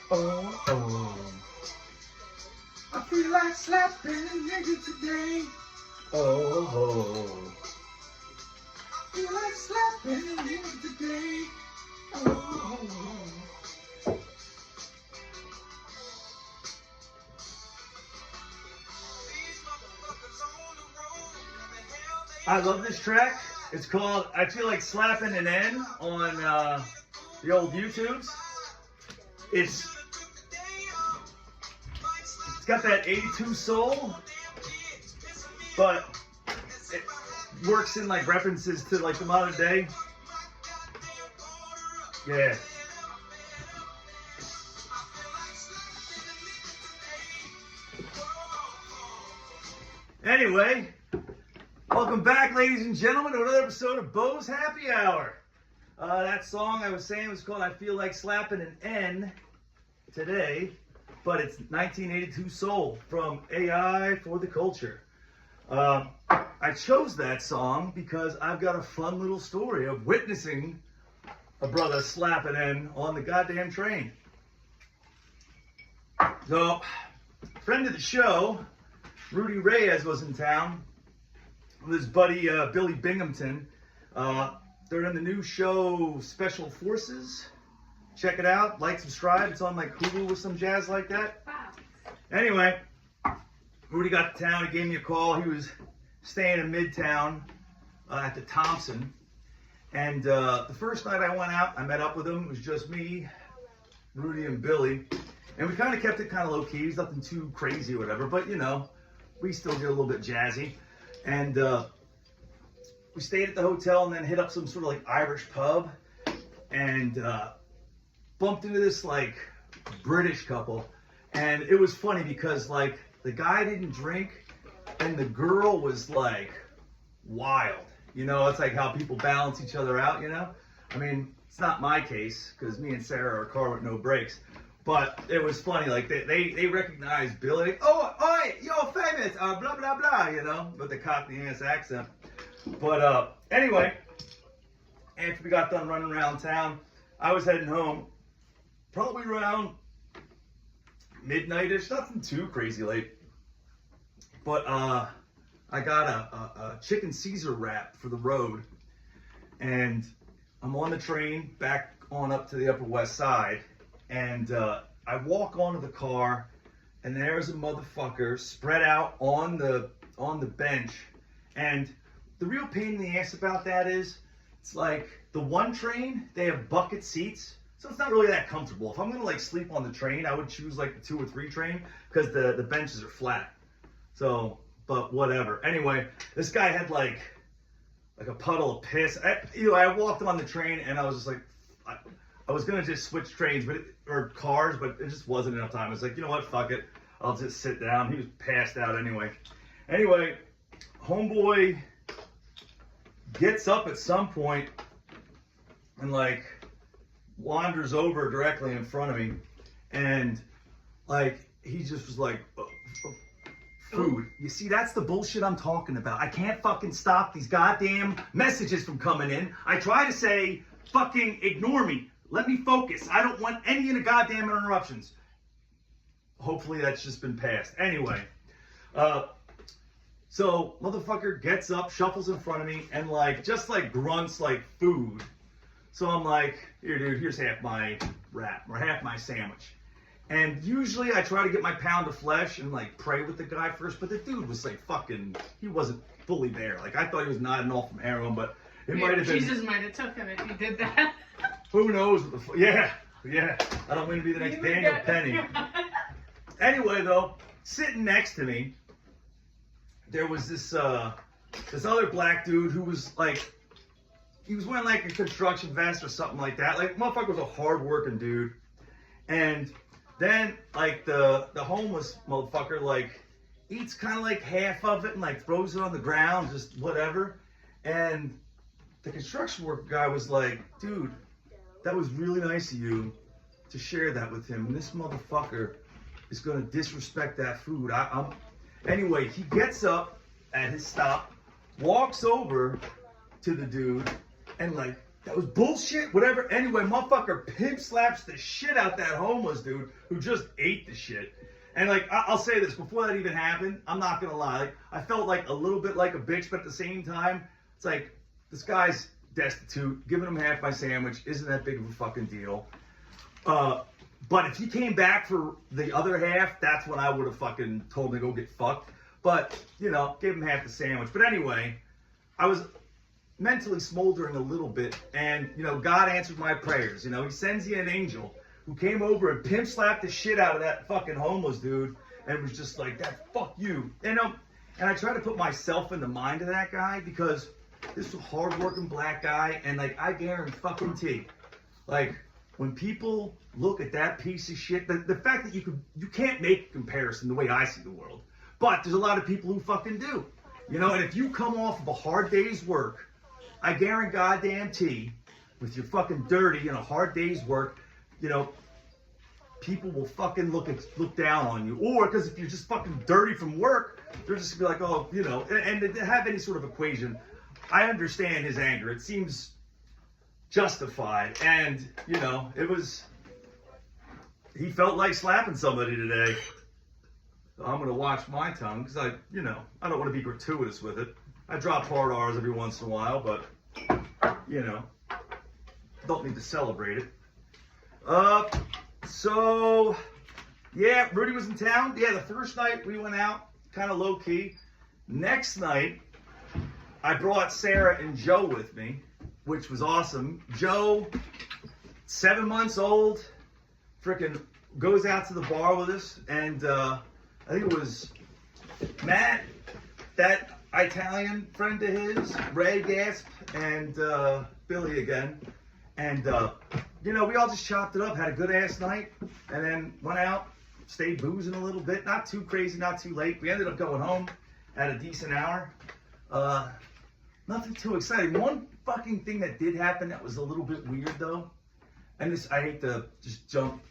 Oh, oh. I feel like slapping a nigga today. Oh, oh. I feel like slapping a nigga today. Oh, oh. I love this track. It's called I Feel Like Slapping an N on the old YouTubes. It's got that 82 soul, but it works in like references to like the modern day. Yeah. Anyway, welcome back, ladies and gentlemen, to another episode of Beau's Happy Hour. That song I was saying was called I Feel Like Slapping an N today, but it's 1982 Soul from AI for the Culture. I chose that song because I've got a fun little story of witnessing a brother slap an N on the goddamn train. So, friend of the show, Rudy Reyes was in town with his buddy Billy Binghamton. They're in the new show Special Forces. Check it out, like, subscribe. It's on like Hulu or some jazz like that. Anyway, Rudy got to town. He gave me a call. He was staying in Midtown at the Thompson. And the first night I went out, I met up with him. It was just me, Rudy, and Billy. And we kind of kept it kind of low key. It was nothing too crazy or whatever, but you know, we still get a little bit jazzy. And we stayed at the hotel and then hit up some sort of like Irish pub and bumped into this like British couple. And it was funny because like the guy didn't drink and the girl was like wild. You know, it's like how people balance each other out, you know? I mean, it's not my case because me and Sarah are a car with no brakes. But it was funny, like they recognized Billy. Like, oh, oi, you're famous, blah, blah, blah, you know, with the Cockney-ass accent. But anyway, after we got done running around town, I was heading home, probably around midnight-ish, nothing too crazy late. But I got a chicken Caesar wrap for the road, and I'm on the train back on up to the Upper West Side. And I walk onto the car, and there's a motherfucker spread out on the bench. And the real pain in the ass about that is, it's like the one train, they have bucket seats, so it's not really that comfortable. If I'm gonna like sleep on the train, I would choose like the 2 or 3 train because the benches are flat. So, but whatever. Anyway, this guy had like a puddle of piss. I walked him on the train, and I was just like, I was gonna just switch trains, or cars, but it just wasn't enough time. I was like, you know what, fuck it. I'll just sit down. He was passed out anyway. Anyway, homeboy gets up at some point and like wanders over directly in front of me, and like he just was like, food. You see, that's the bullshit I'm talking about. I can't fucking stop these goddamn messages from coming in. I try to say, fucking ignore me. Let me focus. I don't want any of the goddamn interruptions. Hopefully that's just been passed. Anyway, so motherfucker gets up, shuffles in front of me, and like just like grunts like food. So I'm like, here dude, here's half my wrap or half my sandwich. And usually I try to get my pound of flesh and like pray with the guy first, but the dude was like fucking, he wasn't fully there. Like I thought he was nodding off from heroin, but it might have been. Jesus might have took him if he did that. Who knows what the yeah. I don't mean to be the next Daniel Penny. Anyway, though, sitting next to me, there was this other black dude who was like, he was wearing like a construction vest or something like that. Like, motherfucker was a hard-working dude. And then, like, the homeless motherfucker, like, eats kind of like half of it and like throws it on the ground, just whatever. And the construction worker guy was like, dude, that was really nice of you to share that with him. And this motherfucker is going to disrespect that food. Anyway, he gets up at his stop, walks over to the dude, and like that was bullshit, whatever. Anyway, motherfucker pimp slaps the shit out that homeless dude who just ate the shit. And like, I'll say this, before that even happened, I'm not gonna lie, like, I felt like a little bit like a bitch, but at the same time, it's like, this guy's destitute, giving him half my sandwich isn't that big of a fucking deal. But if he came back for the other half, that's when I would have fucking told him to go get fucked. But, you know, gave him half the sandwich. But anyway, I was mentally smoldering a little bit, and, you know, God answered my prayers. You know, he sends you an angel who came over and pimp slapped the shit out of that fucking homeless dude, and was just like, that, fuck you. You know, and I try to put myself in the mind of that guy, because this was a hardworking black guy, and like, I guarantee, like, when people look at that piece of shit, the fact that you can't make a comparison the way I see the world, but there's a lot of people who fucking do, you know, and if you come off of a hard day's work, I guarantee, with your fucking dirty and a hard day's work, you know, people will fucking look down on you. Or because if you're just fucking dirty from work, they're just gonna be like, oh, you know, and to have any sort of equation, I understand his anger. It seems justified. And, you know, he felt like slapping somebody today. So I'm gonna watch my tongue, because I don't want to be gratuitous with it. I drop hard R's every once in a while, but, you know, don't need to celebrate it. So, yeah, Rudy was in town. Yeah, the first night we went out, kind of low key. Next night, I brought Sarah and Joe with me, which was awesome. Joe, 7 months old, freaking goes out to the bar with us, and I think it was Matt, that Italian friend of his, Ray Gasp, and Billy again. And, you know, we all just chopped it up, had a good ass night, and then went out, stayed boozing a little bit. Not too crazy, not too late. We ended up going home at a decent hour. Nothing too exciting. One fucking thing that did happen that was a little bit weird, though, and this, I hate to just jump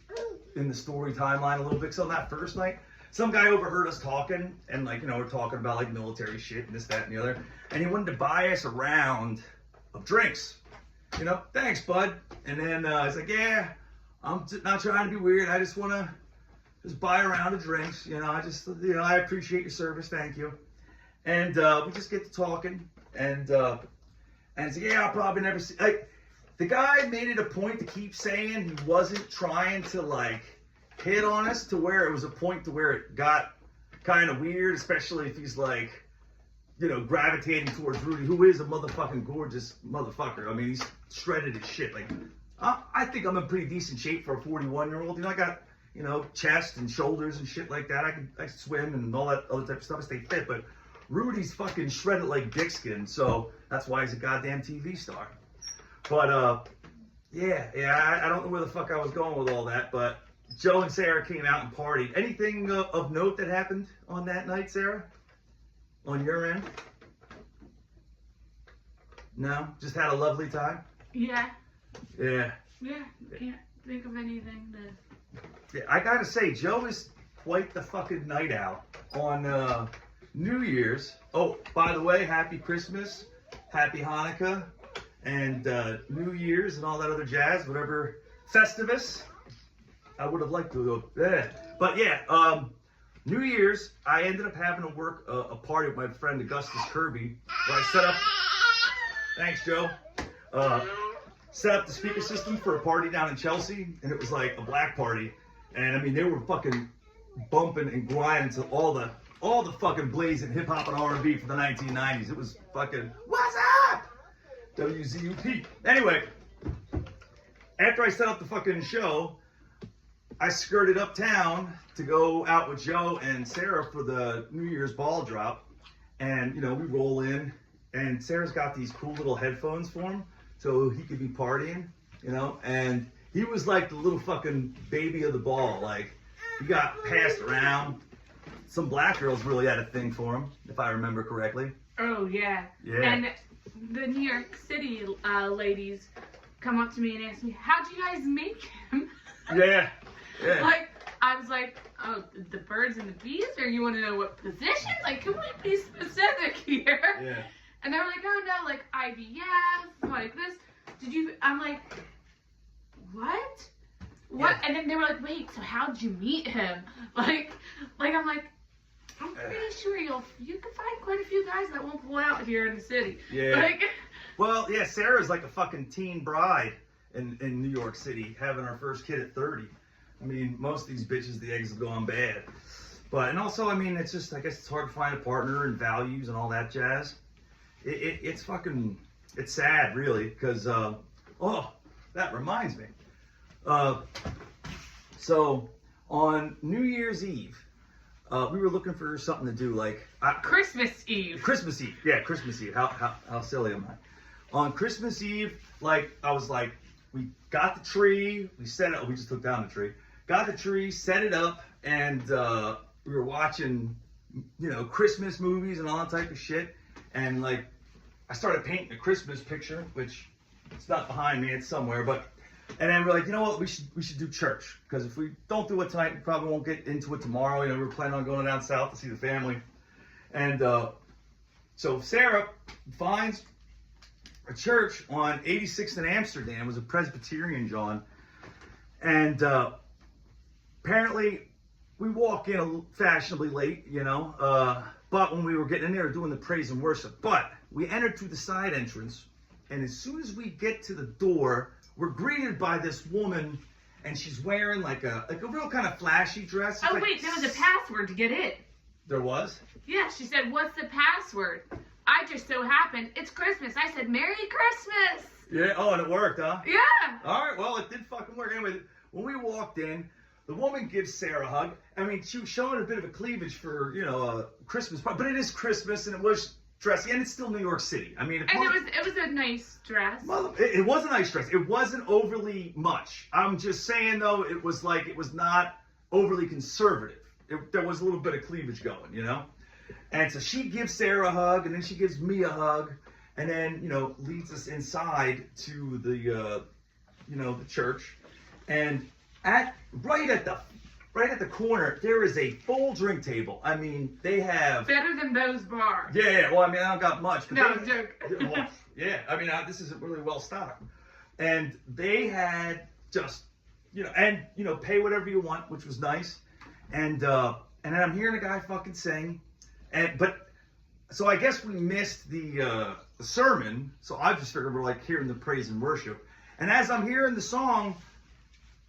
in the story timeline a little bit. So on that first night, some guy overheard us talking, and like, you know, we're talking about like military shit and this, that, and the other, and he wanted to buy us a round of drinks. You know, thanks, bud. And then he's like, yeah, I'm not trying to be weird. I just want to just buy a round of drinks. You know, I appreciate your service. Thank you. And we just get to talking, and he's like, yeah, I'll probably never see. Like, the guy made it a point to keep saying he wasn't trying to like hit on us to where it was a point to where it got kind of weird, especially if he's like, you know, gravitating towards Rudy, who is a motherfucking gorgeous motherfucker. I mean, he's shredded as shit. Like, I think I'm in pretty decent shape for a 41-year-old. You know, I got, you know, chest and shoulders and shit like that. I swim and all that other type of stuff. I stay fit, but Rudy's fucking shredded like dick skin, so that's why he's a goddamn TV star. But, yeah, I don't know where the fuck I was going with all that, but Joe and Sarah came out and partied. Anything of note that happened on that night, Sarah? On your end? No? Just had a lovely time? Yeah. Yeah. Yeah. Can't think of anything to... Yeah, I gotta say, Joe is quite the fucking night out on New Year's. Oh, by the way, happy Christmas, happy Hanukkah, and New Year's and all that other jazz, whatever Festivus. I would have liked to go there. But yeah, New Year's, I ended up having to work a party with my friend Augustus Kirby, where I set up, thanks Joe, set up the speaker system for a party down in Chelsea, and it was like a black party, and I mean, they were fucking bumping and grinding to all the fucking blazing hip hop and R&B from the 1990s. It was fucking, what's up? WZUP. Anyway, after I set up the fucking show, I skirted uptown to go out with Joe and Sarah for the New Year's ball drop. And, you know, we roll in, and Sarah's got these cool little headphones for him so he could be partying, you know. And he was like the little fucking baby of the ball. Like, he got passed around. Some black girls really had a thing for him, if I remember correctly. Oh, yeah. Yeah. And the New York City ladies come up to me and ask me, how'd you guys make him? Yeah. Yeah. Like, I was like, oh, the birds and the bees? Or you want to know what position? Like, can we be specific here? Yeah. And they were like, oh, no, like IVF, like this. I'm like, what? What? Yeah. And then they were like, wait, so how'd you meet him? Like I'm like, I'm pretty sure you can find quite a few guys that won't pull out here in the city. Yeah. Like, well, yeah, Sarah's like a fucking teen bride in New York City, having her first kid at 30. I mean, most of these bitches, the eggs have gone bad. But, and also, I mean, it's just, I guess it's hard to find a partner and values and all that jazz. It's fucking, it's sad, really, because, oh, that reminds me. So, on New Year's Eve, we were looking for something to do, like... Christmas Eve. Christmas Eve, yeah, Christmas Eve. How silly am I? On Christmas Eve, like, I was like, we got the tree, we set it, we just took down the tree, got the tree, set it up, and we were watching, you know, Christmas movies and all that type of shit, and like, I started painting a Christmas picture, which it's not behind me, it's somewhere, but, and then we're like, you know what, we should do church, because if we don't do it tonight, we probably won't get into it tomorrow. You know, we were planning on going down south to see the family, and so Sarah finds a church on 86th in Amsterdam. It was a Presbyterian, John. And apparently we walk in a little fashionably late, you know, but when we were getting in there doing the praise and worship, but we entered through the side entrance, and as soon as we get to the door, we're greeted by this woman, and she's wearing like a real kind of flashy dress. Oh, like, wait, there was a password to get in. There was? Yeah, she said, what's the password? I just so happened, it's Christmas. I said, Merry Christmas! Yeah, oh, and it worked, huh? Yeah! All right, well, it did fucking work. Anyway, when we walked in, the woman gives Sarah a hug. I mean, she was showing a bit of a cleavage for, you know, a Christmas party, but it is Christmas, and it was dressy, and it's still New York City. I mean, And it was a nice dress. well, it was a nice dress. It wasn't overly much. I'm just saying, though, it was like, it was not overly conservative. There was a little bit of cleavage going, you know? And so she gives Sarah a hug, and then she gives me a hug, and then, you know, leads us inside to the, you know, the church. And right at the corner, there is a full drink table. I mean, they have... Better than Beau's bar. Yeah, well, I mean, I don't got much. But No, I'm joking. well, yeah, I mean, this isn't really well stocked. And they had just, you know, and, you know, pay whatever you want, which was nice. And then I'm hearing a guy fucking sing. So I guess we missed the sermon, so I just figured we're like hearing the praise and worship. And as I'm hearing the song,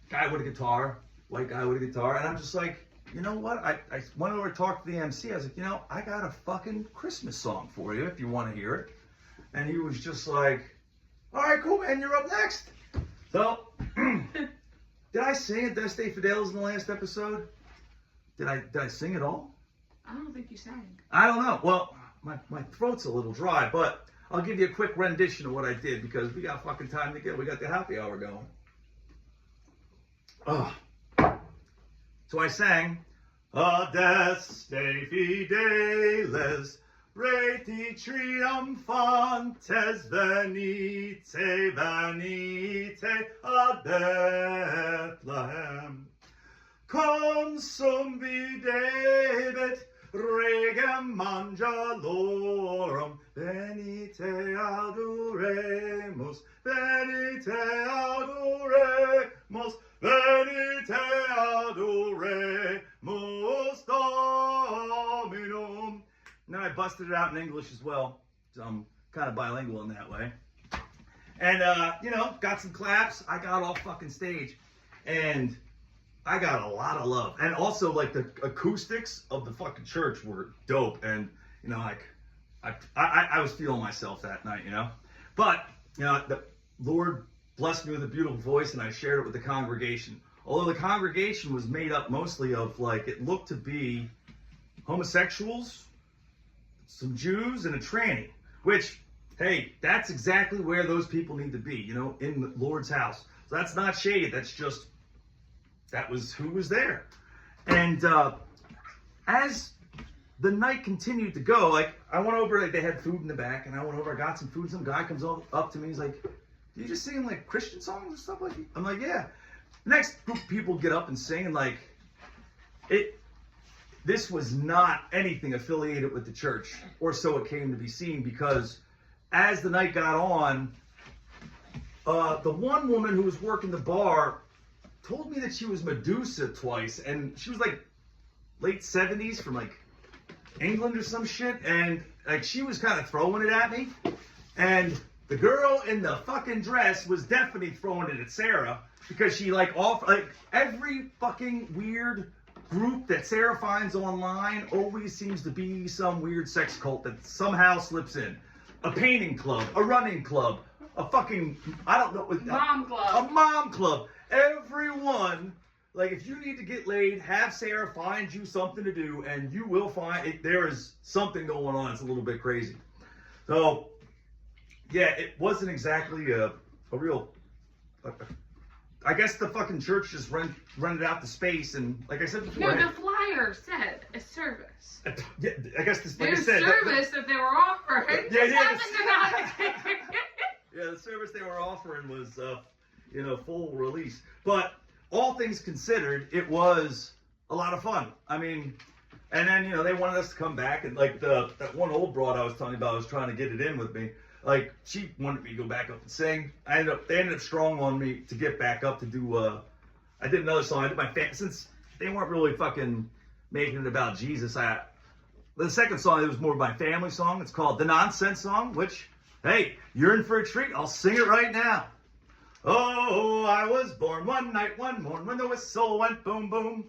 guy with a guitar, white guy with a guitar, and I'm just like, you know what? I went over to talk to the MC. I was like, you know, I got a fucking Christmas song for you if you want to hear it. And he was just like, all right, cool, man, you're up next. So, did I sing it? Did I stay Fidelis in the last episode? Did I sing it all? I don't think you sang. I don't know. Well, my throat's a little dry, but I'll give you a quick rendition of what I did because we got fucking time to get. We got the happy hour going. Oh. So I sang, Adeste fideles, reti triumphantes, venite, venite ad Bethlehem. Consum videbit regem angalorum, venite adoremus, venite adoremus, venite adoremus Dominum. And then I busted it out in English as well, so I'm kind of bilingual in that way. And, you know, got some claps. I got off fucking stage, and I got a lot of love. And also, like, the acoustics of the fucking church were dope. And, you know, like, I was feeling myself that night, you know. But, you know, the Lord blessed me with a beautiful voice, and I shared it with the congregation. Although the congregation was made up mostly of, like, it looked to be homosexuals, some Jews, and a tranny. Which, hey, that's exactly where those people need to be, you know, in the Lord's house. So that's not shade, that's just... that was who was there. And as the night continued to go, like, I went over, like, they had food in the back, and I went over, I got some food, some guy comes up to me, he's like, do you just sing, like, Christian songs and stuff like that? I'm like, yeah. Next group of people get up and sing, and, like, this was not anything affiliated with the church, or so it came to be seen, because as the night got on, the one woman who was working the bar told me that she was Medusa twice, and she was like late 70s from like England or some shit, and like she was kind of throwing it at me, and the girl in the fucking dress was definitely throwing it at Sarah because she like every fucking weird group that Sarah finds online always seems to be some weird sex cult that somehow slips in. A painting club, a running club, a fucking, I don't know. Mom club. A mom club. Everyone, like if you need to get laid, have Sarah find you something to do and you will find it. There is something going on. It's a little bit crazy. So, yeah, it wasn't exactly a real, I guess the fucking church just rented out the space, and like I said before. No, the flyer said a service. Yeah, I guess this, like There's I said, service that they were offering. Yeah, the service they were offering was, full release. But all things considered, it was a lot of fun. I mean, and then they wanted us to come back, and like that one old broad I was telling you about was trying to get it in with me. Like, she wanted me to go back up and sing. They ended up strong on me to get back up to do, I did another song. I did since they weren't really fucking making it about Jesus, the second song, it was more my family song. It's called The Nonsense Song, which, hey, you're in for a treat. I'll sing it right now. Oh, I was born one night, one morn, when the whistle went boom, boom.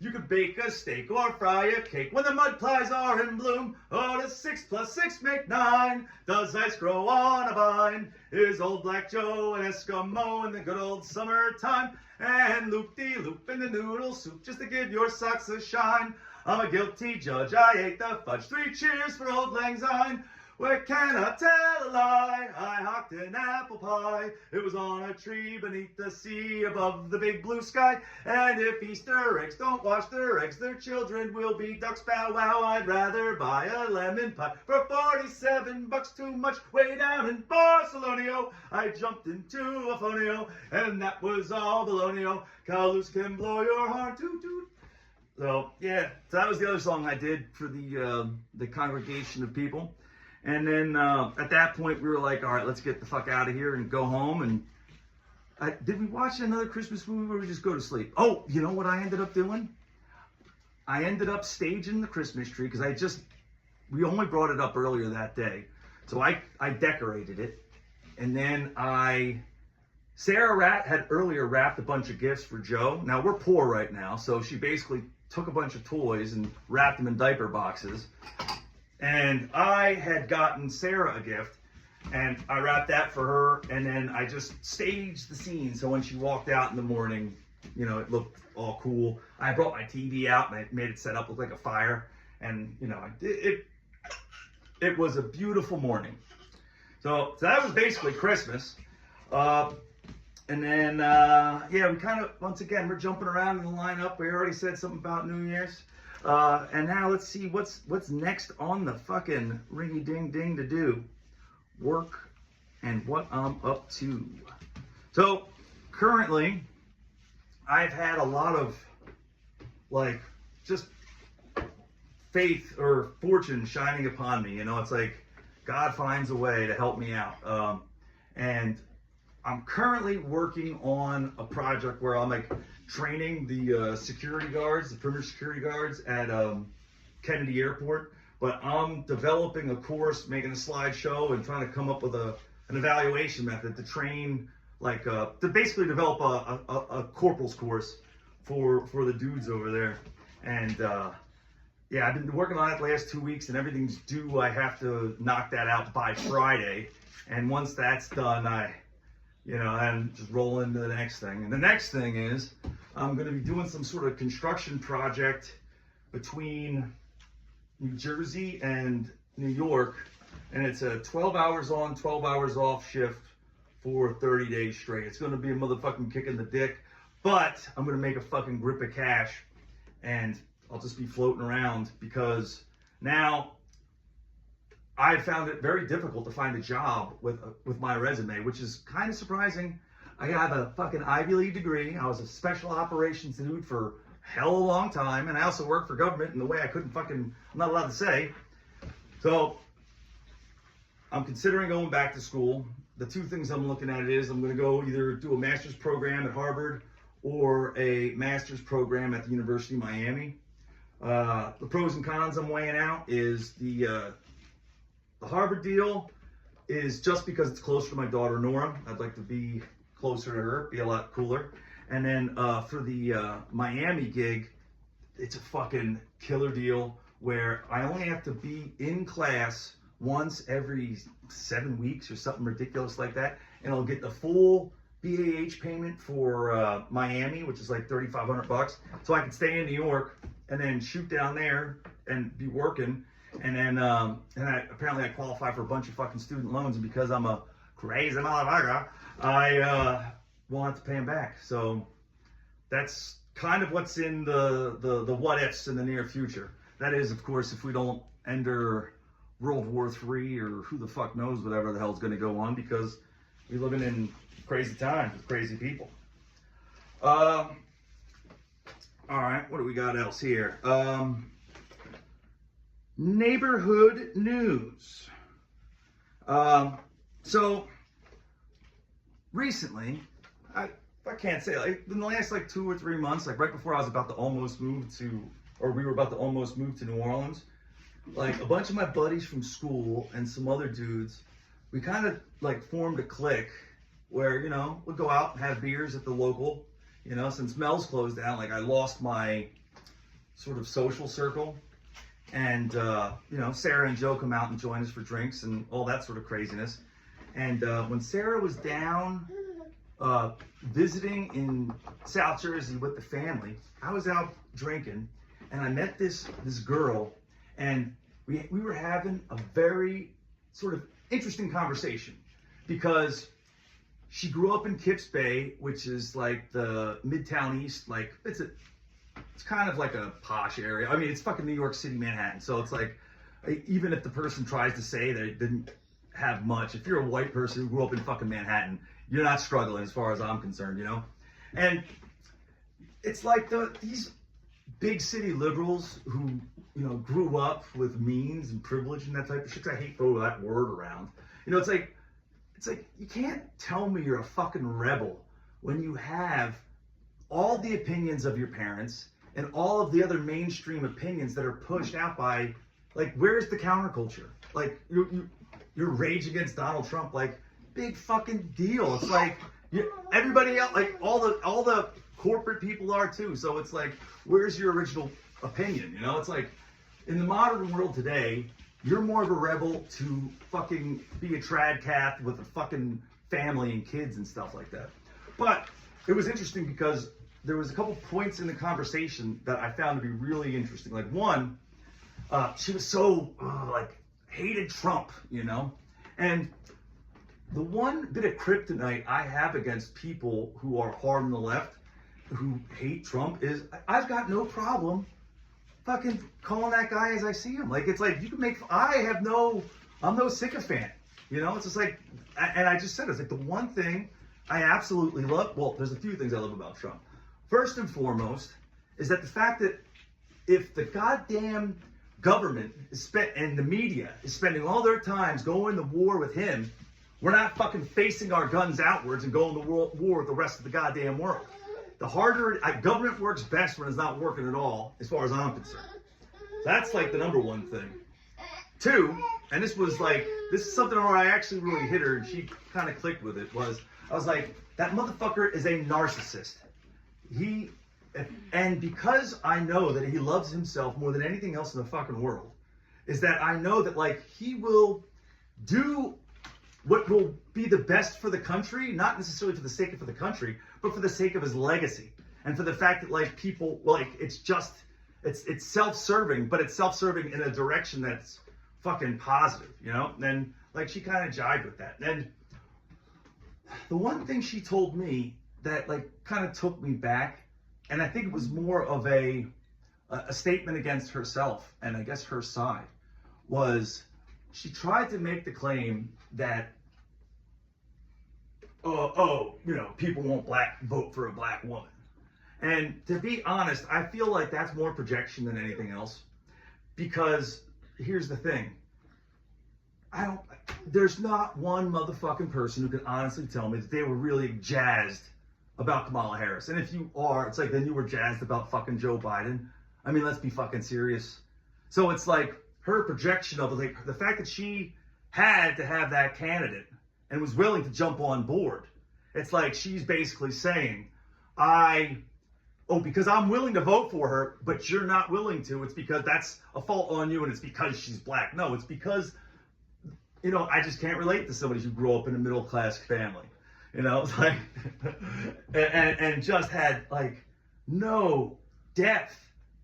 You could bake a steak or fry a cake when the mud pies are in bloom. Oh, does 6 + 6 make 9? Does ice grow on a vine? Is old Black Joe an Eskimo in the good old summertime? And loop-de-loop in the noodle soup just to give your socks a shine. I'm a guilty judge, I ate the fudge. 3 cheers for old Lang Syne. Where can I tell a lie? I hawked an apple pie. It was on a tree beneath the sea above the big blue sky. And if Easter eggs don't wash their eggs, their children will be ducks. Bow wow, I'd rather buy a lemon pie for $47 too much. Way down in Barcelona, I jumped into a phonio, and that was all baloney. Caloos can blow your horn, toot toot. So yeah, so that was the other song I did for the congregation of people. And then at that point, we were like, all right, let's get the fuck out of here and go home. And did we watch another Christmas movie or we just go to sleep? Oh, you know what I ended up doing? I ended up staging the Christmas tree because we only brought it up earlier that day. So I decorated it. And then Sarah had earlier wrapped a bunch of gifts for Joe. Now, we're poor right now, so she basically took a bunch of toys and wrapped them in diaper boxes. And I had gotten Sarah a gift, and I wrapped that for her, and then I just staged the scene. So when she walked out in the morning, it looked all cool. I brought my TV out, and I made it set up, look like a fire. And, it was a beautiful morning. So that was basically Christmas. And then, we kind of, once again, we're jumping around in the lineup. We already said something about New Year's. And now let's see what's next on the fucking ringy-ding-ding to do. Work and what I'm up to. So, currently, I've had a lot of, just faith or fortune shining upon me. It's like God finds a way to help me out. And I'm currently working on a project where I'm training the security guards, the perimeter security guards at Kennedy Airport. But I'm developing a course, making a slideshow, and trying to come up with an evaluation method to train, to basically develop a corporal's course for the dudes over there. And I've been working on it the last 2 weeks, and everything's due. I have to knock that out by Friday. And once that's done, and just roll into the next thing. And the next thing is I'm going to be doing some sort of construction project between New Jersey and New York. And it's a 12 hours on, 12 hours off shift for 30 days straight. It's going to be a motherfucking kick in the dick. But I'm going to make a fucking grip of cash. And I'll just be floating around because now I found it very difficult to find a job with my resume, which is kind of surprising. I have a fucking Ivy League degree. I was a special operations dude for hell of a long time, and I also worked for government in the way I'm not allowed to say. So I'm considering going back to school. the two things I'm looking at is I'm going to go either do a master's program at Harvard or a master's program at the University of Miami. The pros and cons I'm weighing out is the Harvard deal is just because it's closer to my daughter Nora. I'd like to be closer to her, be a lot cooler. And then for the Miami gig, it's a fucking killer deal where I only have to be in class once every 7 weeks or something ridiculous like that, and I'll get the full BAH payment for Miami, which is like $3,500, so I can stay in New York and then shoot down there and be working, and then apparently I qualify for a bunch of fucking student loans, and because I'm a crazy motherfucker, I won't have to pay them back. So that's kind of what's in the what ifs in the near future. That is, of course, if we don't enter World War III or who the fuck knows whatever the hell's going to go on, because we're living in crazy times with crazy people. All right, what do we got else here? Neighborhood news. So recently, I can't say, like in the last like 2 or 3 months, like right before I was about to almost move to, or we were about to almost move to New Orleans, like a bunch of my buddies from school and some other dudes, we kind of like formed a clique where, you know, we'd go out and have beers at the local, you know, since Mel's closed down, like I lost my sort of social circle. And, you know, Sarah and Joe come out and join us for drinks and all that sort of craziness. And when Sarah was down visiting in South Jersey with the family, I was out drinking and I met this girl, and we were having a very sort of interesting conversation because she grew up in Kips Bay, which is like the Midtown East, like it's kind of like a posh area. I mean, it's fucking New York City, Manhattan. So it's like, even if the person tries to say that it didn't have much, if you're a white person who grew up in fucking Manhattan, you're not struggling as far as I'm concerned, you know? And it's like these big city liberals who, you know, grew up with means and privilege and that type of shit. I hate throwing that word around. You know, it's like you can't tell me you're a fucking rebel when you have all the opinions of your parents and all of the other mainstream opinions that are pushed out by, like, where's the counterculture? Like, your rage against Donald Trump, like, big fucking deal. It's like everybody else, like all the corporate people are too. So it's like, where's your original opinion? You know, it's like in the modern world today, you're more of a rebel to fucking be a trad cat with a fucking family and kids and stuff like that. But it was interesting because there was a couple points in the conversation that I found to be really interesting. Like one, she was so like hated Trump, you know, and the one bit of kryptonite I have against people who are hard on the left, who hate Trump, is I've got no problem fucking calling that guy as I see him. Like, it's like, you can make, I'm no sycophant, you know? It's just like, and I just said, it's like the one thing I absolutely love, well, there's a few things I love about Trump. First and foremost is that the fact that if the goddamn government and the media is spending all their times going to war with him, we're not fucking facing our guns outwards and going to war with the rest of the goddamn world. The harder, government works best when it's not working at all, as far as I'm concerned. That's like the number one thing. Two, and this is something where I actually really hit her and she kind of clicked with it, I was like, that motherfucker is a narcissist. And because I know that he loves himself more than anything else in the fucking world, is that I know that, like, he will do what will be the best for the country, not necessarily for the sake of the country, but for the sake of his legacy. And for the fact that, like, people, like, it's self-serving, but it's self-serving in a direction that's fucking positive, you know? And, like, she kind of jived with that. And the one thing she told me that, like, kind of took me back, and I think it was more of a statement against herself and I guess her side, was she tried to make the claim that, you know, people won't vote for a black woman. And to be honest, I feel like that's more projection than anything else. Because here's the thing. there's not one motherfucking person who can honestly tell me that they were really jazzed about Kamala Harris. And if you are, it's like, then you were jazzed about fucking Joe Biden. I mean, let's be fucking serious. So it's like her projection of like the fact that she had to have that candidate and was willing to jump on board. It's like she's basically saying, because I'm willing to vote for her, but you're not willing to. It's because that's a fault on you and it's because she's black. No, it's because, I just can't relate to somebody who grew up in a middle-class family. It's like, and just had like no depth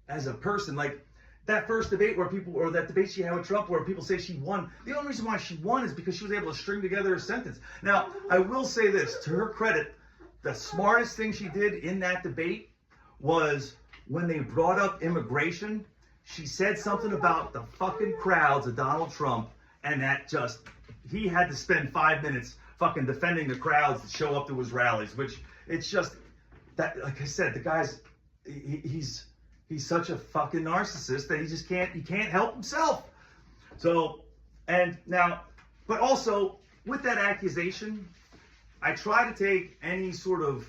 as a person. Like that first debate or that debate she had with Trump where people say she won. The only reason why she won is because she was able to string together a sentence. Now, I will say this, to her credit, the smartest thing she did in that debate was when they brought up immigration, she said something about the fucking crowds of Donald Trump, and he had to spend 5 minutes fucking defending the crowds that show up to his rallies, which it's just that, like I said, the guy's, he's such a fucking narcissist that he can't help himself. So, and now, but also with that accusation, I try to take any sort of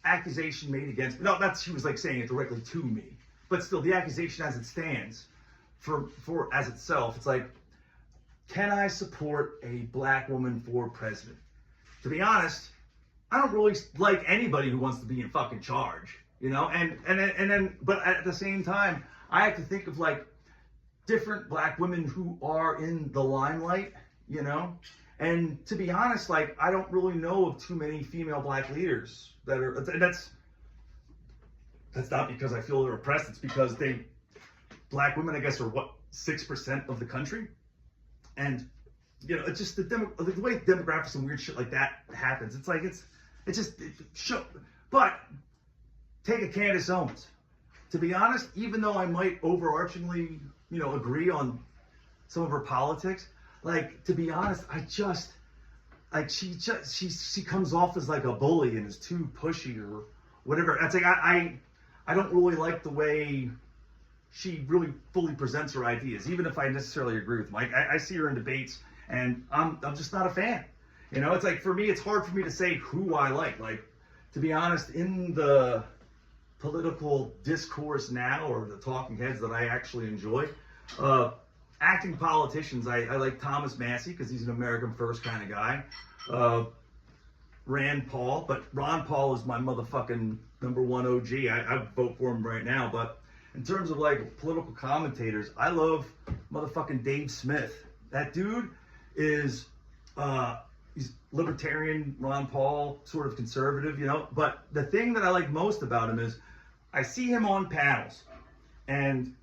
accusation made against me. No, she was like saying it directly to me, but still the accusation as it stands for as itself, it's like, can I support a black woman for president? To be honest, I don't really like anybody who wants to be in fucking charge, and then, but at the same time, I have to think of like different black women who are in the limelight, and to be honest, like, I don't really know of too many female black leaders that are, and that's not because I feel they're oppressed, it's because black women, I guess, are 6% of the country. And, it's just the way demographics and weird shit like that happens. It's like, but take a Candace Owens. To be honest, even though I might overarchingly, agree on some of her politics, like, to be honest, she comes off as like a bully and is too pushy or whatever. It's like, I don't really like the way she really fully presents her ideas, even if I necessarily agree with them. Like, I see her in debates and I'm just not a fan. It's like, for me, it's hard for me to say who I like. Like, to be honest, in the political discourse now, or the talking heads that I actually enjoy, acting politicians, I like Thomas Massey because he's an American first kind of guy. Rand Paul, but Ron Paul is my motherfucking #1 OG. I vote for him right now. But in terms of like political commentators, I love motherfucking Dave Smith. That dude is, he's libertarian, Ron Paul, sort of conservative, But the thing that I like most about him is I see him on panels and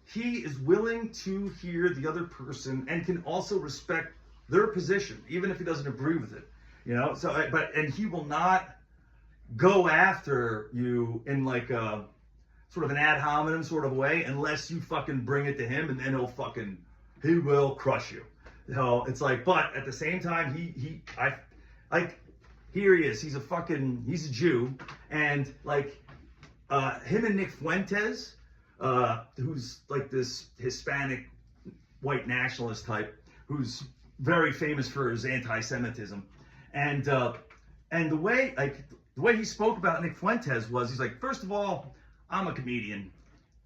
he is willing to hear the other person and can also respect their position, even if he doesn't agree with it, So, and he will not go after you in like a sort of an ad hominem sort of way unless you fucking bring it to him, and then he will crush you. It's like, but at the same time, here he is. He's a Jew, and like him and Nick Fuentes, who's like this Hispanic white nationalist type, who's very famous for his anti-Semitism, and the way he spoke about Nick Fuentes was, he's like, first of all, I'm a comedian,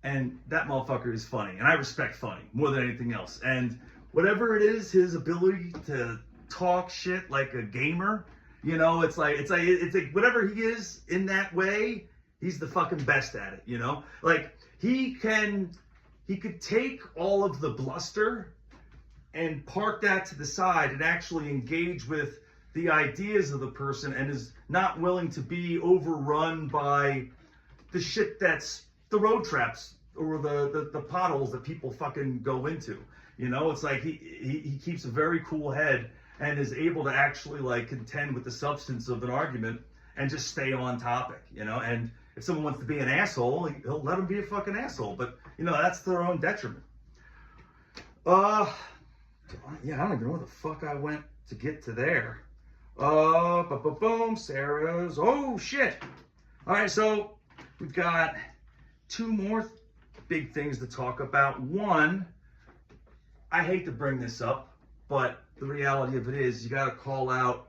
and that motherfucker is funny, and I respect funny more than anything else. And whatever it is, his ability to talk shit like a gamer, it's like whatever he is in that way, he's the fucking best at it, Like he could take all of the bluster and park that to the side and actually engage with the ideas of the person, and is not willing to be overrun by the shit that's the road traps or the potholes that people fucking go into. It's like he keeps a very cool head and is able to actually like contend with the substance of an argument and just stay on topic, and if someone wants to be an asshole, he'll let them be a fucking asshole, but that's their own detriment. Yeah, I don't even know where the fuck I went to get to there. Boom, Sarah's, oh shit. All right, so we've got two more big things to talk about. One, I hate to bring this up, but the reality of it is you got to call out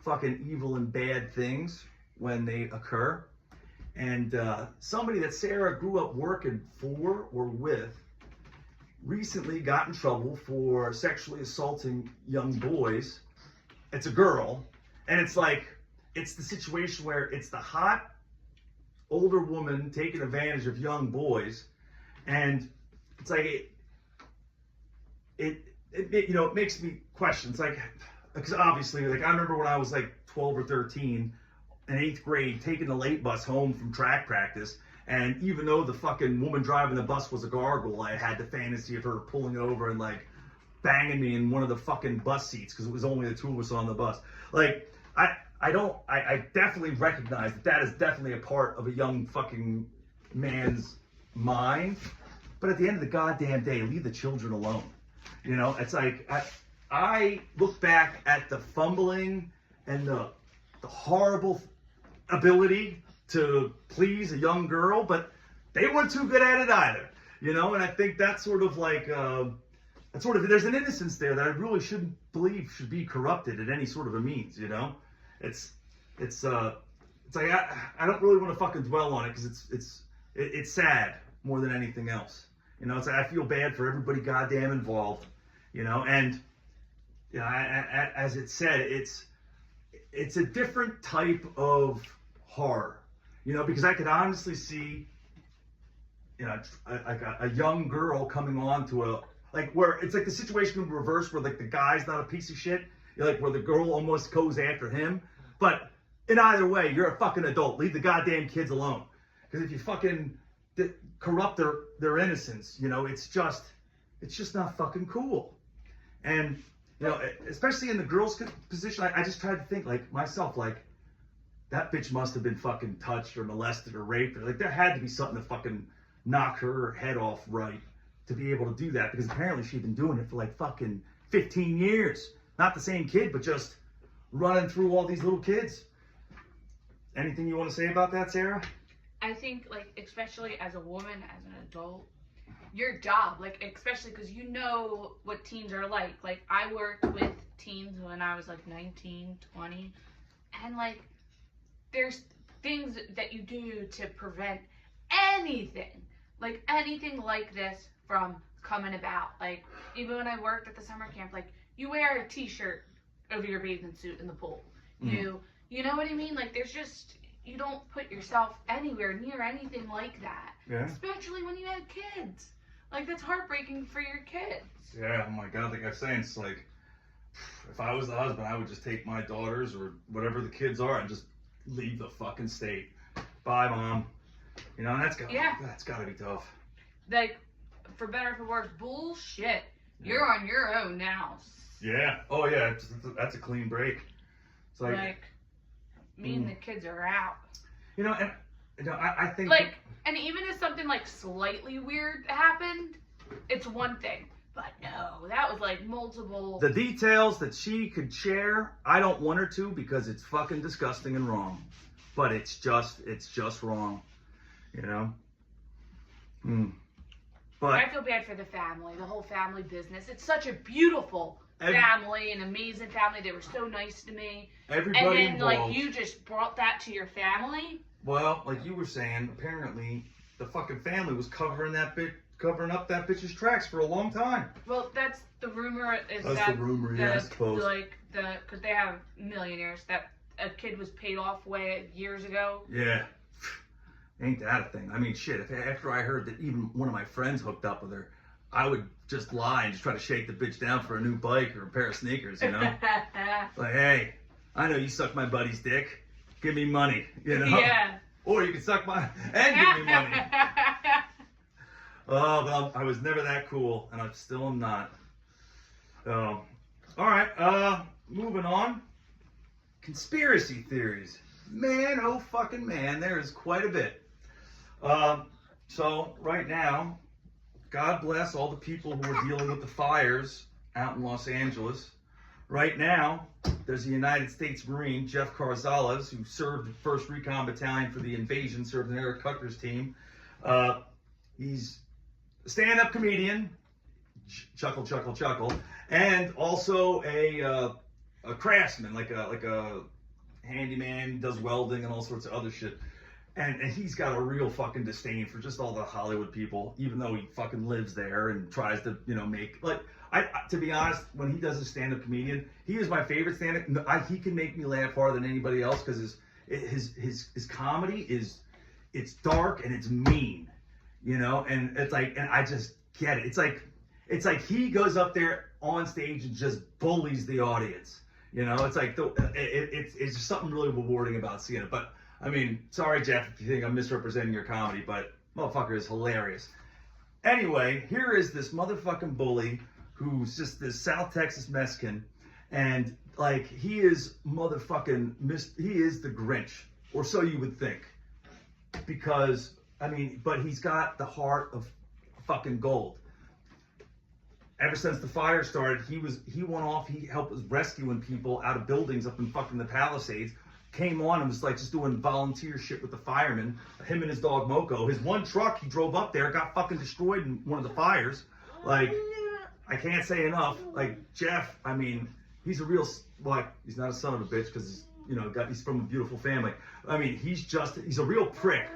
fucking evil and bad things when they occur. And somebody that Sarah grew up working for or with recently got in trouble for sexually assaulting young boys. It's a girl, and it's like, it's the situation where it's the hot older woman taking advantage of young boys, and it's like it makes me question. It's like, because obviously, like I remember when I was like 12 or 13 in 8th grade taking the late bus home from track practice, and even though the fucking woman driving the bus was a gargoyle, I had the fantasy of her pulling over and like banging me in one of the fucking bus seats because it was only the two of us on the bus. Like, I definitely recognize that is definitely a part of a young fucking man's mind. But at the end of the goddamn day, leave the children alone. You know, it's like, I look back at the fumbling and the horrible ability to please a young girl, but they weren't too good at it either. You know, and I think that's sort of like, there's an innocence there that I really shouldn't believe should be corrupted at any sort of a means, you know? It's like, I don't really want to fucking dwell on it because it's sad more than anything else. You know, it's like I feel bad for everybody goddamn involved, you know, and, you know, as it said, it's a different type of horror, you know, because I could honestly see, you know, like a young girl coming on to like where it's like the situation in reverse where like the guy's not a piece of shit, like where the girl almost goes after him. But in either way, you're a fucking adult. Leave the goddamn kids alone. Because if you fucking corrupt their innocence, you know, it's just not fucking cool. And, you know, especially in the girl's position, I just tried to think like myself, like that bitch must have been fucking touched or molested or raped. Or like there had to be something to fucking knock her head off right to be able to do that, because apparently she'd been doing it for like fucking 15 years. Not the same kid, but just running through all these little kids. Anything you want to say about that, Sarah? I think, like, especially as a woman, as an adult, your job, like, especially because you know what teens are like. Like, I worked with teens when I was like 19, 20, and like, there's things that you do to prevent anything like this from coming about. Like, even when I worked at the summer camp, like, you wear a t-shirt over your bathing suit in the pool. You know what I mean? Like, there's just, you don't put yourself anywhere near anything like that. Yeah. Especially when you have kids. Like, that's heartbreaking for your kids. Yeah, oh my God, like I was saying, it's like, if I was the husband, I would just take my daughters or whatever the kids are and just leave the fucking state. Bye, Mom. You know, and that's gotta be tough. Like, for better or for worse, bullshit. Yeah. You're on your own now. Yeah. Oh yeah, that's a clean break. It's like me and the kids are out. You know, and you know, I think like, and even if something like slightly weird happened, it's one thing. But no, that was like multiple. The details that she could share, I don't want her to because it's fucking disgusting and wrong. But it's just wrong. You know? But I feel bad for the family, the whole family business. It's such a beautiful family, an amazing family. They were so nice to me. Everybody and then, involved. like, you just brought that to your family? Well, like you were saying, apparently the fucking family was covering up that bitch's tracks for a long time. Well, that's the rumor. That's the rumor, yeah, I suppose. Because they have millionaires, that a kid was paid off way years ago. Yeah. Ain't that a thing? I mean, shit, if after I heard that even one of my friends hooked up with her, I would just lie and just try to shake the bitch down for a new bike or a pair of sneakers, you know? Like, hey, I know you suck my buddy's dick. Give me money, you know? Yeah. Or you can suck mine and give me money. Oh, well, I was never that cool, and I still am not. All right, moving on. Conspiracy theories. Man, oh fucking man, there is quite a bit. So right now, God bless all the people who are dealing with the fires out in Los Angeles. Right now, there's a United States Marine, Jeff Carzales, who served the 1st Recon Battalion for the invasion, served in Eric Kucker's team. He's a stand-up comedian, chuckle, chuckle, chuckle, and also a craftsman, like a handyman, does welding and all sorts of other shit. And he's got a real fucking disdain for just all the Hollywood people, even though he fucking lives there and tries to, make, like, to be honest, when he does his stand-up comedian, he is my favorite stand-up. He can make me laugh harder than anybody else because his comedy it's dark and it's mean, and it's like, and I just get it. It's like he goes up there on stage and just bullies the audience. It's like it's just something really rewarding about seeing it. But I mean, sorry, Jeff, if you think I'm misrepresenting your comedy, but motherfucker is hilarious. Anyway, here is this motherfucking bully who's just this South Texas Mexican, and like he is motherfucking he is the Grinch, or so you would think, because I mean, but he's got the heart of fucking gold. Ever since the fire started, he went off. He helped us rescuing people out of buildings up in fucking the Palisades. Came on and was like just doing volunteer shit with the firemen. Him and his dog Moco. His one truck he drove up there got fucking destroyed in one of the fires. Like, I can't say enough. Like Jeff, I mean, he's a real, well, he's not a son of a bitch because he's from a beautiful family. I mean, he's a real prick,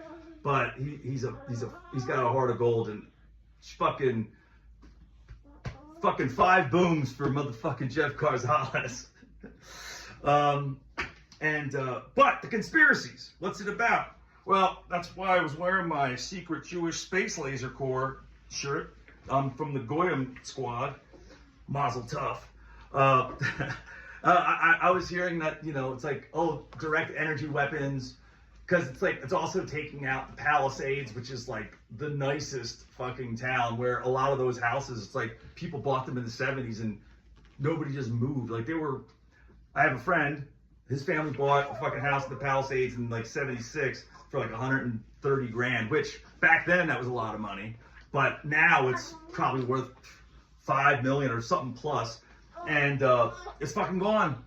but he's got a heart of gold, and fucking 5 booms for motherfucking Jeff Carzales. But the conspiracies, what's it about? Well, that's why I was wearing my secret Jewish Space Laser Corps shirt. I'm from the Goyim squad, Mazel Tov. I was hearing that, it's like, direct energy weapons, because it's also taking out the Palisades, which is like the nicest fucking town, where a lot of those houses, it's like people bought them in the 70s and nobody just moved. Like I have a friend, his family bought a fucking house in the Palisades in like 76 for like 130 grand, which back then that was a lot of money. But now it's probably worth 5 million or something plus. And it's fucking gone.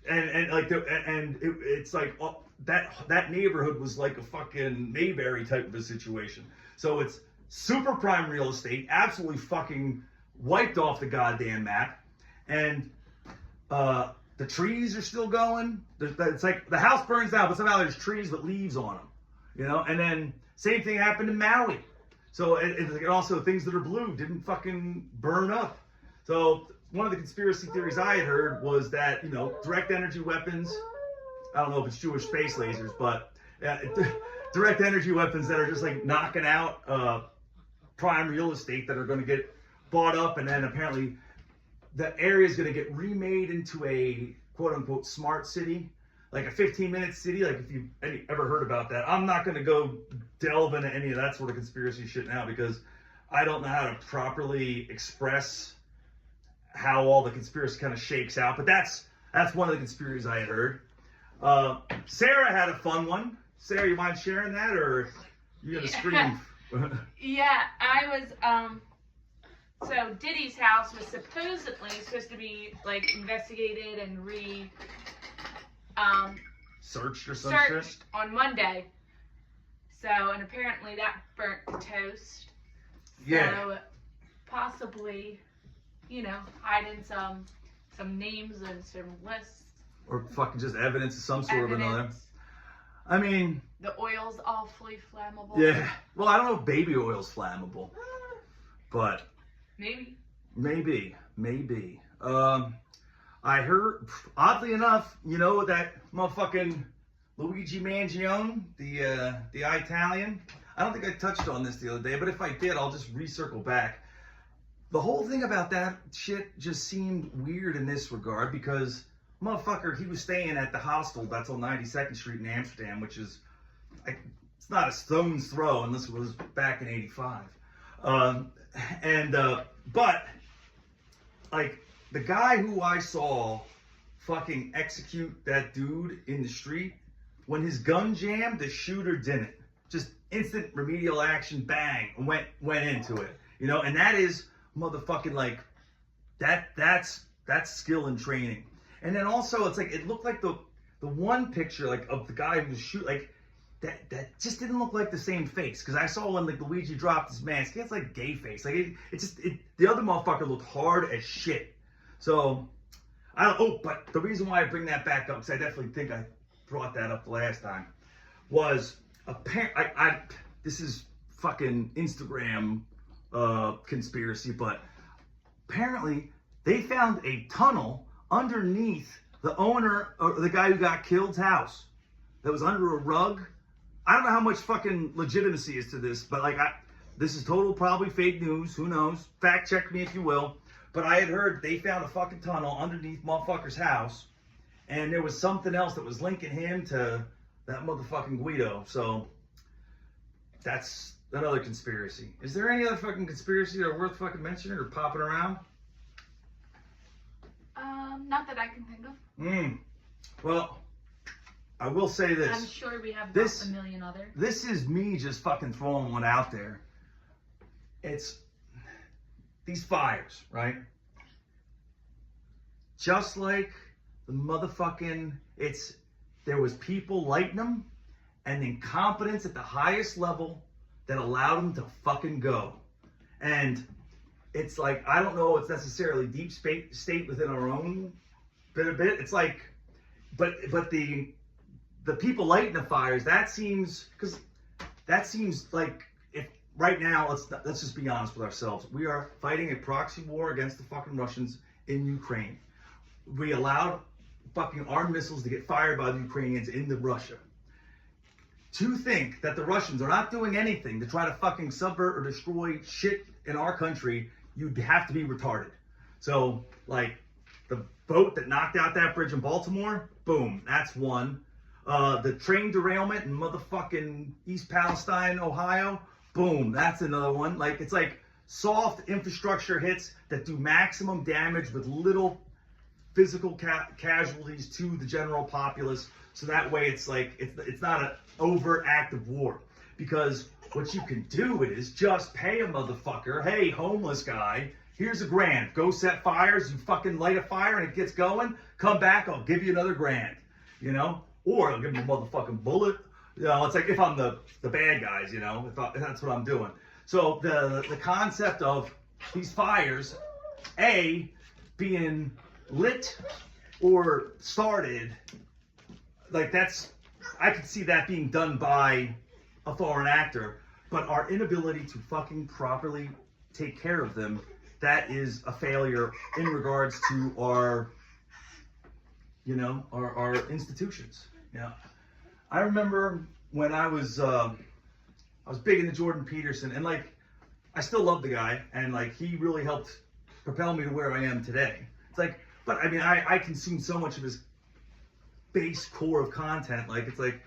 It's like that neighborhood was like a fucking Mayberry type of a situation. So it's super prime real estate, absolutely fucking wiped off the goddamn map. And the trees are still going. It's like the house burns down, but somehow there's trees with leaves on them, And then same thing happened in Maui. So and also things that are blue didn't fucking burn up. So one of the conspiracy theories I had heard was that, direct energy weapons, I don't know if it's Jewish space lasers, but direct energy weapons that are just like knocking out prime real estate that are going to get bought up, and then apparently the area is going to get remade into a quote-unquote smart city, like a 15-minute city. Like if you've ever heard about that. I'm not going to go delve into any of that sort of conspiracy shit now, because I don't know how to properly express how all the conspiracy kind of shakes out. But that's one of the conspiracies I had heard. Sarah had a fun one. Sarah, you mind sharing that, or you gonna scream? Yeah, I was, so Diddy's house was supposedly supposed to be like investigated and searched or some searched shit on Monday. So, and apparently that burnt to toast. Yeah. So possibly, hiding some names and some lists. Or fucking just evidence of some sort of another. I mean, the oil's awfully flammable. Yeah. Well, I don't know if baby oil's flammable, but maybe. I heard, oddly enough, that motherfucking Luigi Mangione, the Italian. I don't think I touched on this the other day, but if I did, I'll just recircle back. The whole thing about that shit just seemed weird in this regard, because motherfucker, he was staying at the hostel that's on 92nd Street in Amsterdam, which is, it's not a stone's throw unless it was back in 85. But, like, the guy who I saw fucking execute that dude in the street, when his gun jammed, the shooter didn't. Just instant remedial action, bang, and went into it. And that is motherfucking, like, that's skill and training. And then also, it's like, it looked like the one picture, like, of the guy who was shooting, like, that just didn't look like the same face. Because I saw when like Luigi dropped his mask, he has like gay face. Like the other motherfucker looked hard as shit. So I don't. Oh, but the reason why I bring that back up, because I definitely think I brought that up the last time, was this is fucking Instagram conspiracy, but apparently they found a tunnel underneath the owner or the guy who got killed's house that was under a rug. I don't know how much fucking legitimacy is to this, but like this is total probably fake news. Who knows? Fact check me if you will. But I had heard they found a fucking tunnel underneath motherfucker's house, and there was something else that was linking him to that motherfucking Guido. So that's another conspiracy. Is there any other fucking conspiracy that are worth fucking mentioning or popping around? Not that I can think of. Well, I will say this. I'm sure we have a million other. This is me just fucking throwing one out there. It's these fires, right? Just like the motherfucking, there was people lighting them and incompetence at the highest level that allowed them to fucking go. And it's like, I don't know, it's necessarily deep state within our own bit. It's like, but the people lighting the fires, that seems like, if right now, let's just be honest with ourselves. We are fighting a proxy war against the fucking Russians in Ukraine. We allowed fucking armed missiles to get fired by the Ukrainians into Russia. To think that the Russians are not doing anything to try to fucking subvert or destroy shit in our country, you'd have to be retarded. So, like, the boat that knocked out that bridge in Baltimore, boom, that's one. The train derailment in motherfucking East Palestine, Ohio, boom, that's another one. Like, it's like soft infrastructure hits that do maximum damage with little physical casualties to the general populace. So that way it's like, it's not an overt act of war. Because what you can do is just pay a motherfucker, hey, homeless guy, here's $1,000. Go set fires, you fucking light a fire and it gets going, come back, I'll give you another $1,000, you know? Or I'll give you a motherfucking bullet. You know, it's like if I'm the bad guys, you know, if that's what I'm doing. So the concept of these fires, A, being lit or started, like I could see that being done by a foreign actor, but our inability to fucking properly take care of them, that is a failure in regards to our, you know, our institutions. Yeah. I remember when I was big into Jordan Peterson, and like, I still love the guy, and like, he really helped propel me to where I am today. It's like, but I mean, I consume so much of his base core of content. Like, it's like,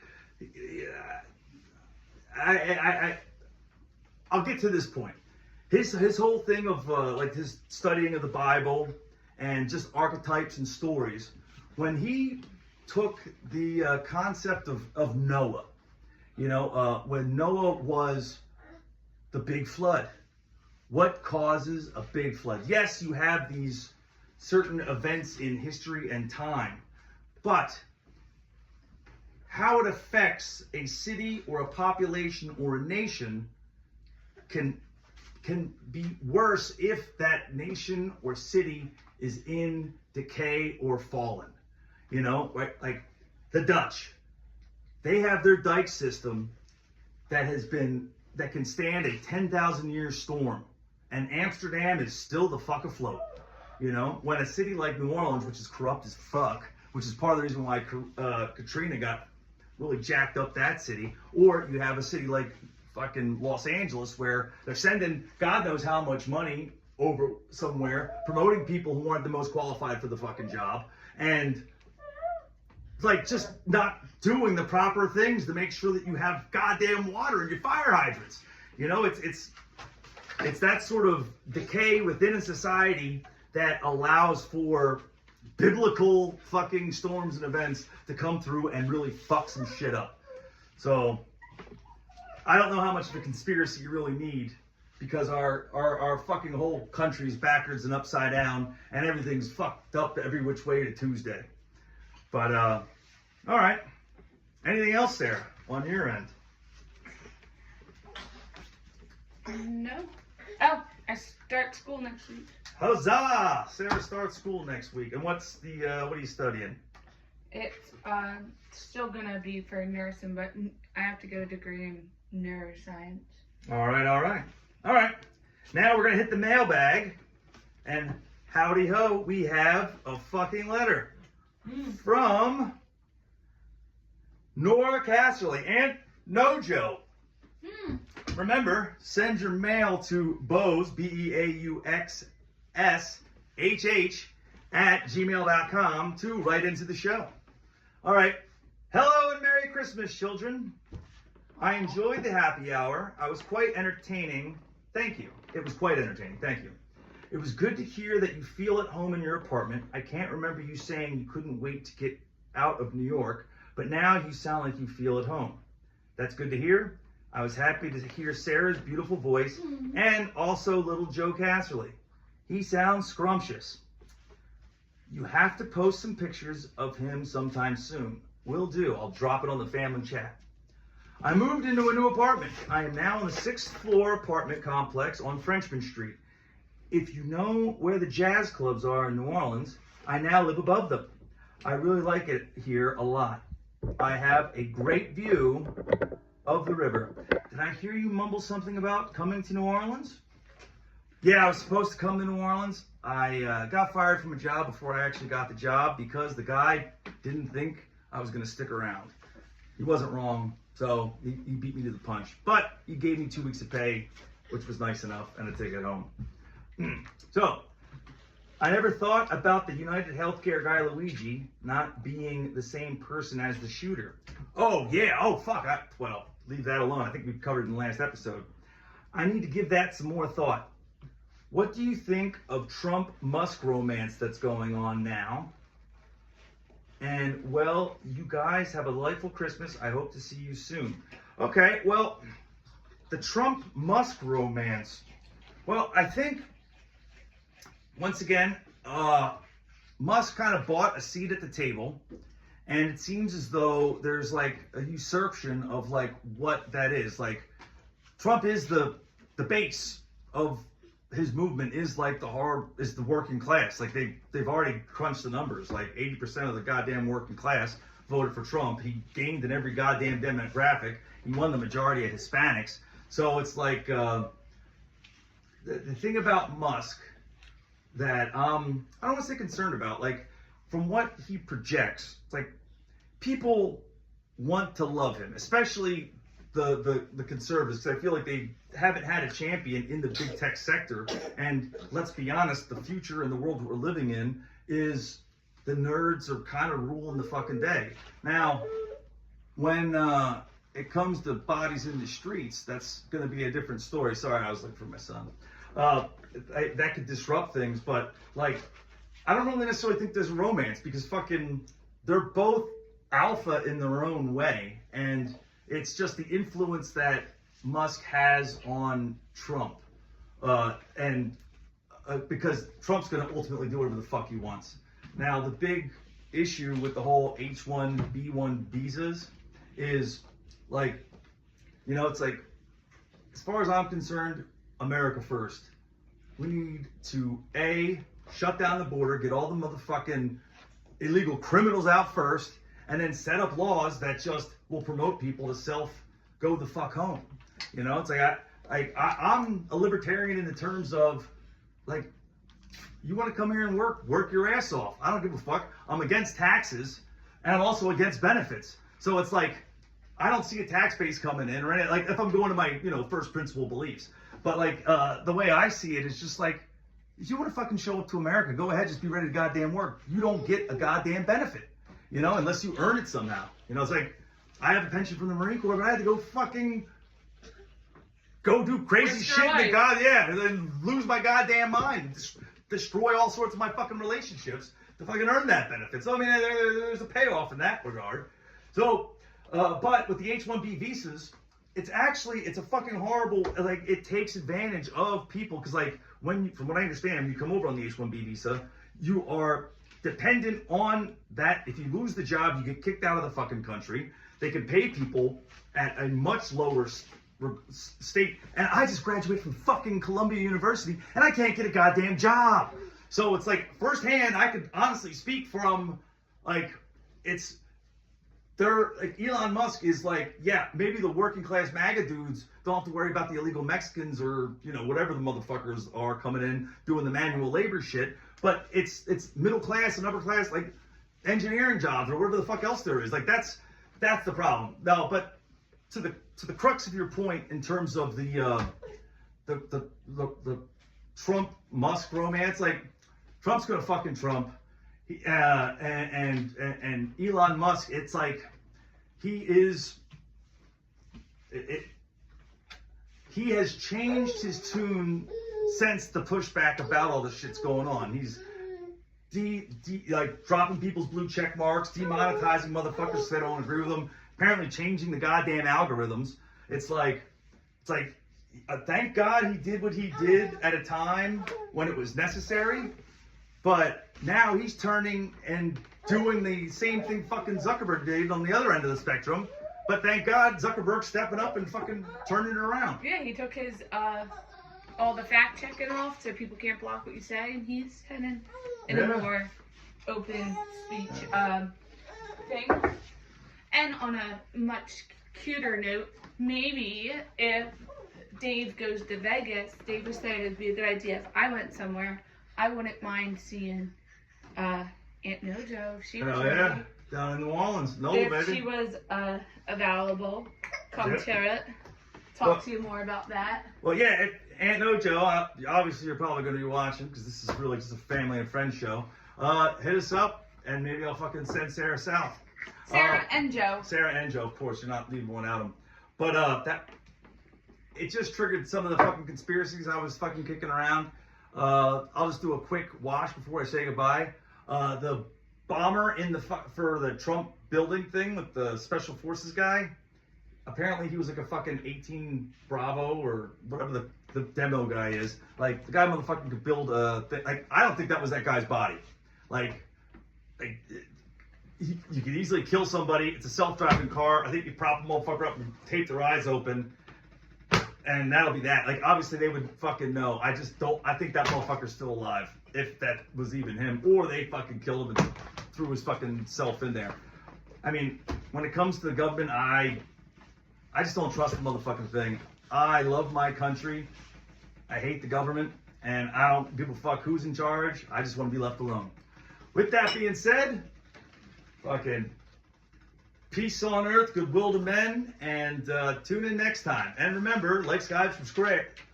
I'll get to this point. His whole thing of like his studying of the Bible and just archetypes and stories. When he took the concept of Noah, you know, when Noah was the big flood. What causes a big flood? Yes, you have these certain events in history and time, but how it affects a city or a population or a nation can be worse if that nation or city is in decay or fallen. You know, right? Like the Dutch, they have their dike system that can stand a 10,000 year storm, and Amsterdam is still the fuck afloat. You know, when a city like New Orleans, which is corrupt as fuck, which is part of the reason why Katrina got really jacked up that city, or you have a city like fucking Los Angeles where they're sending God knows how much money over somewhere, promoting people who aren't the most qualified for the fucking job, and like just not doing the proper things to make sure that you have goddamn water in your fire hydrants. You know, it's that sort of decay within a society that allows for biblical fucking storms and events to come through and really fuck some shit up. So I don't know how much of a conspiracy you really need, because our fucking whole country's backwards and upside down, and everything's fucked up every which way to Tuesday. But all right, anything else there? on your end? No. Oh, I start school next week. Huzzah! Sarah starts school next week. And what's the, what are you studying? It's still gonna be for nursing, but I have to get a degree in neuroscience. All right, all right. All right. Now we're going to hit the mailbag. And howdy ho, we have a fucking letter from Nora Casserly and Nojo. Remember, send your mail to Beaux, BEAUXSHH, @gmail.com to write into the show. All right. Hello and Merry Christmas, children. I enjoyed the happy hour. I was quite entertaining. Thank you. It was quite entertaining. Thank you. It was good to hear that you feel at home in your apartment. I can't remember you saying you couldn't wait to get out of New York, but now you sound like you feel at home. That's good to hear. I was happy to hear Sarah's beautiful voice and also little Joe Casserly. He sounds scrumptious. You have to post some pictures of him sometime soon. Will do. I'll drop it on the family chat. I moved into a new apartment. I am now in the 6th floor apartment complex on Frenchman Street. If you know where the jazz clubs are in New Orleans, I now live above them. I really like it here a lot. I have a great view of the river. Did I hear you mumble something about coming to New Orleans? Yeah, I was supposed to come to New Orleans. I got fired from a job before I actually got the job because the guy didn't think I was going to stick around. He wasn't wrong, so he beat me to the punch. But he gave me 2 weeks of pay, which was nice enough, and a ticket home. So, I never thought about the United Healthcare guy Luigi not being the same person as the shooter. Oh, yeah. Oh, fuck. Well, leave that alone. I think we covered it in the last episode. I need to give that some more thought. What do you think of Trump-Musk romance that's going on now? And, well, you guys have a delightful Christmas. I hope to see you soon. Okay, well, the Trump-Musk romance. Well, I think, once again, Musk kind of bought a seat at the table. And it seems as though there's like a usurpation of like what that is. Like, Trump is the base of his movement is like is the working class. Like they've already crunched the numbers. Like 80% of the goddamn working class voted for Trump. He gained in every goddamn demographic. He won the majority of Hispanics. So it's like the thing about Musk that I don't want to say concerned about. Like from what he projects, it's like people want to love him, especially the conservatives, because I feel like they haven't had a champion in the big tech sector. And let's be honest, the future in the world we're living in is the nerds are kind of ruling the fucking day. Now, when it comes to bodies in the streets, that's going to be a different story. Sorry, I was looking for my son. That could disrupt things, but like, I don't really necessarily think there's romance because fucking they're both alpha in their own way, and it's just the influence that Musk has on Trump, because Trump's going to ultimately do whatever the fuck he wants. Now, the big issue with the whole H-1B1 visas is like, you know, it's like, as far as I'm concerned, America first. We need to shut down the border, get all the motherfucking illegal criminals out first, and then set up laws that just will promote people to go the fuck home. You know, it's like I'm a libertarian in the terms of like, you want to come here and work your ass off. I don't give a fuck. I'm against taxes, and I'm also against benefits. So it's like, I don't see a tax base coming in, right? Like if I'm going to my, first principle beliefs. But like the way I see it is just like, if you want to fucking show up to America, go ahead, just be ready to goddamn work. You don't get a goddamn benefit, unless you earn it somehow. It's like, I have a pension from the Marine Corps, but I had to go do crazy shit and then lose my goddamn mind, destroy all sorts of my fucking relationships to fucking earn that benefit. So I mean, there's a payoff in that regard. So, but with the H-1B visas, it's a fucking horrible, like, it takes advantage of people, because like, from what I understand, when you come over on the H-1B visa, you are dependent on that. If you lose the job, you get kicked out of the fucking country. they can pay people at a much lower state. And I just graduated from fucking Columbia University, and I can't get a goddamn job. So it's like, firsthand, I could honestly speak from, like, it's, they're, like, Elon Musk is like, yeah, maybe the working class MAGA dudes don't have to worry about the illegal Mexicans or, you know, whatever the motherfuckers are coming in doing the manual labor shit, but it's middle class and upper class, like, engineering jobs or whatever the fuck else there is. Like, that's the problem. No, but to the crux of your point in terms of the Trump Musk romance, like, Trump's gonna fucking Trump. And Elon Musk, it's like he has changed his tune since the pushback about all this shit's going on. He's like dropping people's blue check marks, demonetizing motherfuckers if they don't agree with him, apparently changing the goddamn algorithms. It's like thank God he did what he did at a time when it was necessary. But now he's turning and doing the same thing fucking Zuckerberg did on the other end of the spectrum. But thank God Zuckerberg's stepping up and fucking turning it around. Yeah, he took his all the fact checking off so people can't block what you say, and he's heading in a more open speech thing. And on a much cuter note, maybe if Dave goes to Vegas, Dave was saying it'd be a good idea if I went somewhere. I wouldn't mind seeing Aunt Nojo if she was ready. Down in New Orleans. No, if baby. she was available, come to it. Talk to you more about that. Well, yeah, if Aunt Nojo, obviously you're probably going to be watching because this is really just a family and friends show. Hit us up and maybe I'll fucking send Sarah south. Sarah and Joe. Sarah and Joe, of course. You're not leaving one out of them. But it just triggered some of the fucking conspiracies I was fucking kicking around. I'll just do a quick wash before I say goodbye. The bomber for the Trump building thing with the special forces guy, apparently he was like a fucking 18 Bravo or whatever the demo guy is. Like, the guy motherfucking could build a thing. Like, I don't think that was that guy's body. Like you could easily kill somebody. It's a self-driving car. I think you prop a motherfucker up and tape their eyes open. And that'll be that. Like, obviously they would fucking know. I think that motherfucker's still alive. If that was even him. Or they fucking killed him and threw his fucking self in there. I mean, when it comes to the government, I just don't trust the motherfucking thing. I love my country. I hate the government. And I don't give a fuck who's in charge. I just want to be left alone. With that being said, fucking peace on earth, goodwill to men, and tune in next time. And remember, like, subscribe,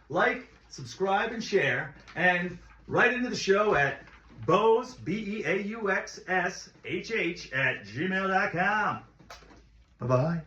and share. And write into the show at Beauxshh, BEAUXSHH @gmail.com. Bye-bye.